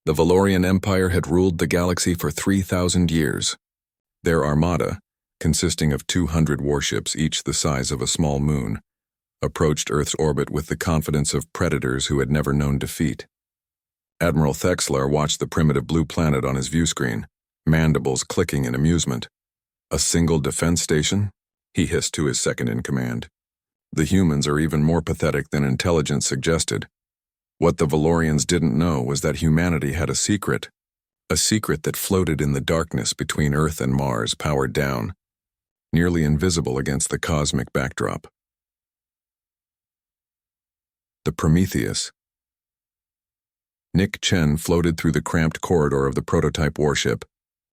The Valorian Empire had ruled the galaxy for 3,000 years. Their Armada, consisting of 200 warships each the size of a small moon, approached Earth's orbit with the confidence of predators who had never known defeat. Admiral Thexlar watched the primitive blue planet on his viewscreen, mandibles clicking in amusement. A single defense station? He hissed to his second-in-command. The humans are even more pathetic than intelligence suggested. What the Valorians didn't know was that humanity had a secret that floated in the darkness between Earth and Mars, powered down, nearly invisible against the cosmic backdrop. The Prometheus. Nick Chen floated through the cramped corridor of the prototype warship,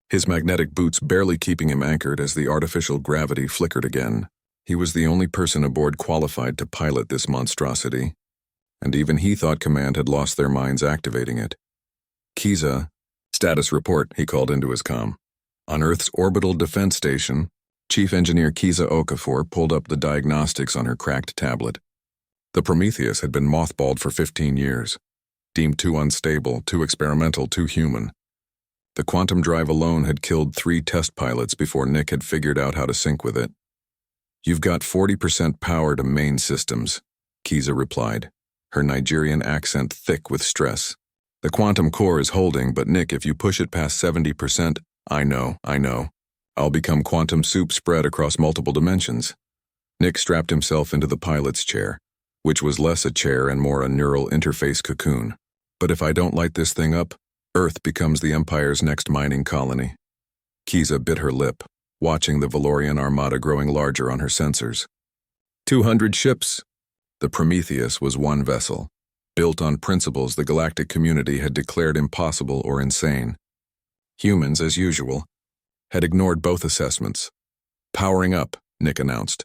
his magnetic boots barely keeping him anchored as the artificial gravity flickered again. He was the only person aboard qualified to pilot this monstrosity, and even he thought command had lost their minds activating it. Kiza, status report, he called into his comm. On Earth's orbital defense station, Chief Engineer Kiza Okafor pulled up the diagnostics on her cracked tablet. The Prometheus had been mothballed for 15 years, deemed too unstable, too experimental, too human. The quantum drive alone had killed 3 test pilots before Nick had figured out how to sync with it. "You've got 40% power to main systems," Kiza replied, her Nigerian accent thick with stress. "The quantum core is holding, but Nick, if you push it past 70%, I know. I'll become quantum soup spread across multiple dimensions." Nick strapped himself into the pilot's chair, which was less a chair and more a neural interface cocoon. "But if I don't light this thing up, Earth becomes the Empire's next mining colony." Kiza bit her lip, watching the Valorian Armada growing larger on her sensors. 200 ships. The Prometheus was one vessel, built on principles the galactic community had declared impossible or insane. Humans, as usual, had ignored both assessments. "Powering up," Nick announced.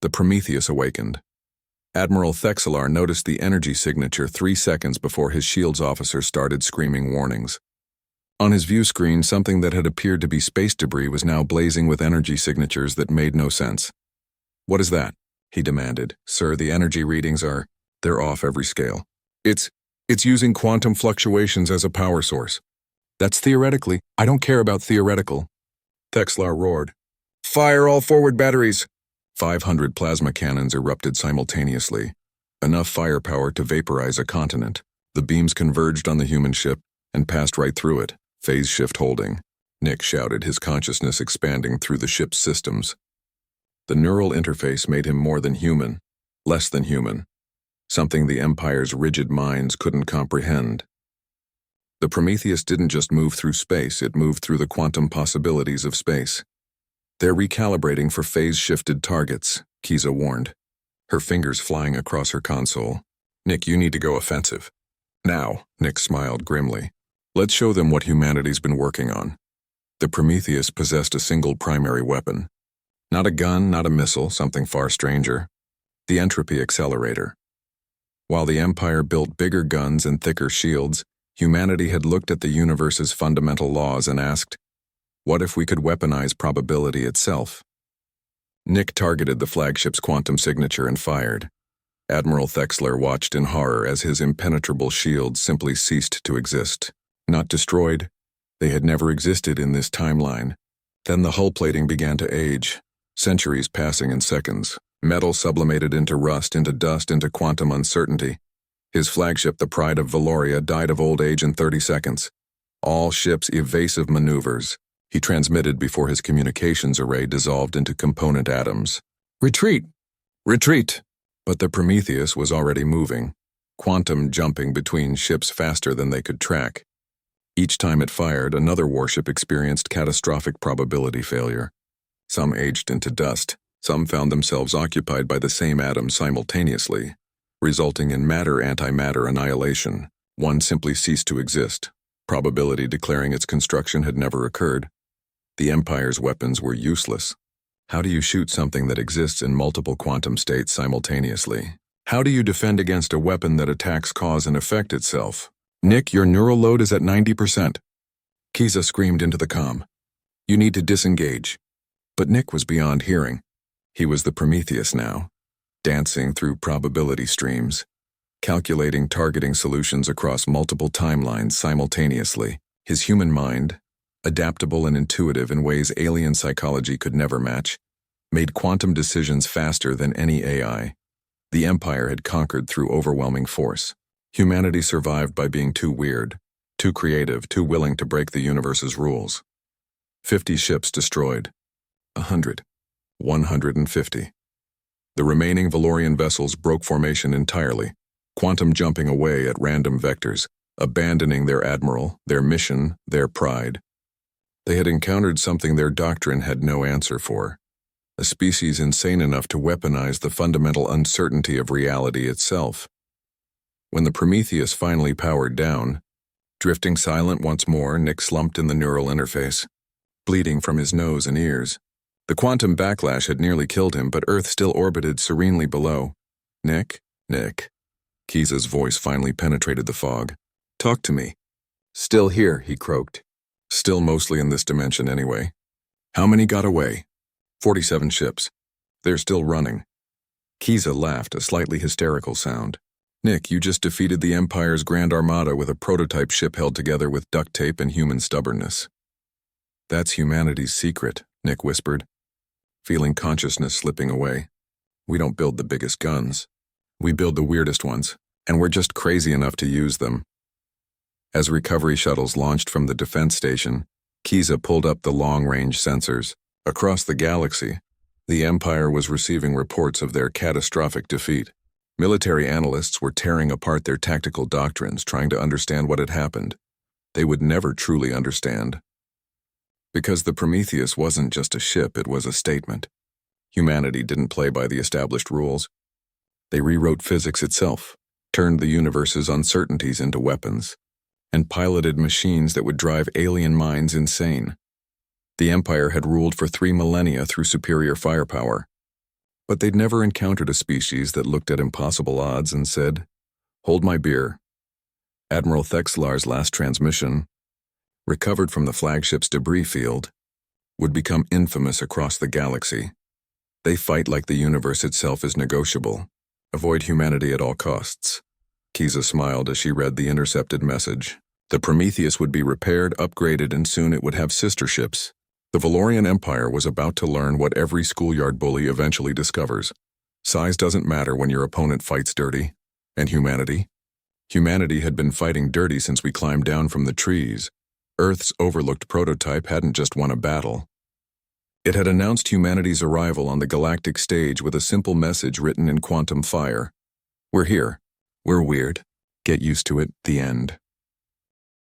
The Prometheus awakened. Admiral Thexlar noticed the energy signature 3 seconds before his shields officer started screaming warnings. On his view screen, something that had appeared to be space debris was now blazing with energy signatures that made no sense. "What is that?" he demanded. "Sir, the energy readings they're off every scale. It's using quantum fluctuations as a power source." "That's theoretically. I don't care about theoretical." Thexlar roared. "Fire all forward batteries!" 500 plasma cannons erupted simultaneously, enough firepower to vaporize a continent. The beams converged on the human ship and passed right through it, phase shift holding. Nick shouted, his consciousness expanding through the ship's systems. The neural interface made him more than human, less than human, something the Empire's rigid minds couldn't comprehend. The Prometheus didn't just move through space, it moved through the quantum possibilities of space. "They're recalibrating for phase-shifted targets," Kiza warned, her fingers flying across her console. "Nick, you need to go offensive." "Now," Nick smiled grimly. "Let's show them what humanity's been working on." The Prometheus possessed a single primary weapon. Not a gun, not a missile, something far stranger. The entropy accelerator. While the Empire built bigger guns and thicker shields, humanity had looked at the universe's fundamental laws and asked, what if we could weaponize probability itself? Nick targeted the flagship's quantum signature and fired. Admiral Thexlar watched in horror as his impenetrable shields simply ceased to exist. Not destroyed, they had never existed in this timeline. Then the hull plating began to age, centuries passing in seconds. Metal sublimated into rust, into dust, into quantum uncertainty. His flagship, the Pride of Valoria, died of old age in 30 seconds. All ships' evasive maneuvers. He transmitted before his communications array dissolved into component atoms. "Retreat! Retreat!" But the Prometheus was already moving, quantum jumping between ships faster than they could track. Each time it fired, another warship experienced catastrophic probability failure. Some aged into dust, some found themselves occupied by the same atom simultaneously, resulting in matter-antimatter annihilation. One simply ceased to exist, probability declaring its construction had never occurred. The Empire's weapons were useless. How do you shoot something that exists in multiple quantum states simultaneously? How do you defend against a weapon that attacks cause and effect itself? "Nick, your neural load is at 90%. Kiza screamed into the comm. "You need to disengage." But Nick was beyond hearing. He was the Prometheus now, dancing through probability streams, calculating targeting solutions across multiple timelines simultaneously. His human mind, adaptable and intuitive in ways alien psychology could never match, made quantum decisions faster than any AI. The Empire had conquered through overwhelming force. Humanity survived by being too weird, too creative, too willing to break the universe's rules. 50 ships destroyed. 100. 150. The remaining Valorian vessels broke formation entirely, quantum jumping away at random vectors, abandoning their admiral, their mission, their pride. They had encountered something their doctrine had no answer for, a species insane enough to weaponize the fundamental uncertainty of reality itself. When the Prometheus finally powered down, drifting silent once more, Nick slumped in the neural interface, bleeding from his nose and ears. The quantum backlash had nearly killed him, but Earth still orbited serenely below. Nick? Nick. Kiza's voice finally penetrated the fog. Talk to me. Still here, he croaked. Still mostly in this dimension anyway. How many got away? 47 ships. They're still running. Kiza laughed, a slightly hysterical sound. Nick, you just defeated the Empire's Grand Armada with a prototype ship held together with duct tape and human stubbornness. That's humanity's secret, Nick whispered, feeling consciousness slipping away. We don't build the biggest guns. We build the weirdest ones, and we're just crazy enough to use them. As recovery shuttles launched from the defense station, Kiza pulled up the long-range sensors. Across the galaxy, the Empire was receiving reports of their catastrophic defeat. Military analysts were tearing apart their tactical doctrines, trying to understand what had happened. They would never truly understand. Because the Prometheus wasn't just a ship, it was a statement. Humanity didn't play by the established rules. They rewrote physics itself, turned the universe's uncertainties into weapons, and piloted machines that would drive alien minds insane. The Empire had ruled for 3 millennia through superior firepower, but they'd never encountered a species that looked at impossible odds and said, "Hold my beer." Admiral Thexlar's last transmission, recovered from the flagship's debris field, would become infamous across the galaxy. They fight like the universe itself is negotiable. Avoid humanity at all costs. Kiza smiled as she read the intercepted message. The Prometheus would be repaired, upgraded, and soon it would have sister ships. The Valorian Empire was about to learn what every schoolyard bully eventually discovers. Size doesn't matter when your opponent fights dirty. And humanity? Humanity had been fighting dirty since we climbed down from the trees. Earth's overlooked prototype hadn't just won a battle. It had announced humanity's arrival on the galactic stage with a simple message written in quantum fire. We're here. We're weird. Get used to it. The end.